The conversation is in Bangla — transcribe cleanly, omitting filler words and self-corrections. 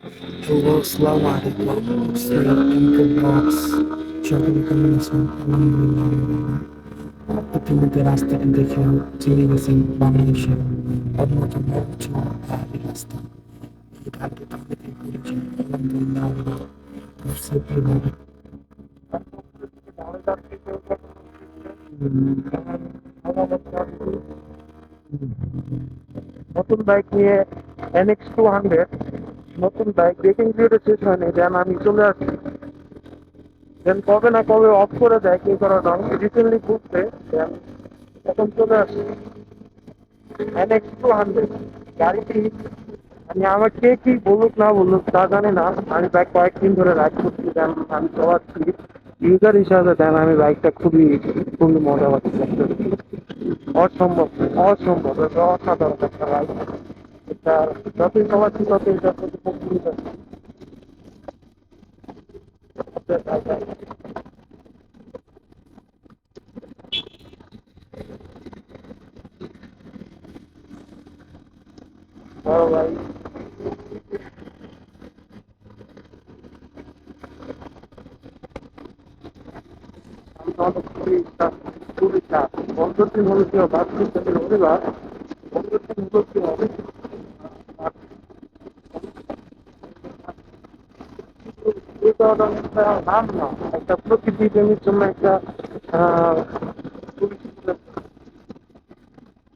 হ্যালো, আসসালামু আলাইকুম। Twinkle Blogs. সকলে কেমন আছেন? আলহামদুলিল্লাহ আমি ভালো। ইতিমধ্যে রাস্তাটি দেখে চিনে গেছেন বাংলাদেশের অন্যতম উঁচু পাহাড়ি রাস্তা। এই ঢালটি তাদেরকে করেছি আলহামদুলিল্লাহ আমরা সেফলিভাবে। নতুন বাইক নিয়ে NX 200 নতুন বাইক ব্রেকিং পিরিয়ডে শেষ হয়নি, দেন আমি চলে আসছি। দেন কবে না কবে অফ করে দেয় কেউ কারণ আমি রিসেন্টলি ঘুরতে, দেন এখন চলে আসছি। NX 200 গাড়িটি আমি আমার কে কি বলুক না বলুক তা জানি না, আমি বাইক কয়েকদিন ধরে রাইড করছি, দেন আমি চালাচ্ছি ইউজার হিসাবে, দেন আমি বাইকটা খুবই খুবই মজা পাচ্ছি। অসম্ভব, অসম্ভব, এটা অসাধারণ একটা বাইক। এটা যতই চালাচ্ছি ততই যত উপকৃত হচ্ছি। বড় ভাই, আমি তো অনেক খুবই চাপ। বন্ধুর দিন হলো কি হবে, বাচ্চাদের সাথে রবিবার, বন্ধুর দিন হলো কি হবে, এই কারণে একটা নাম না, একটা প্রকৃতি প্রেমীর জন্য একটা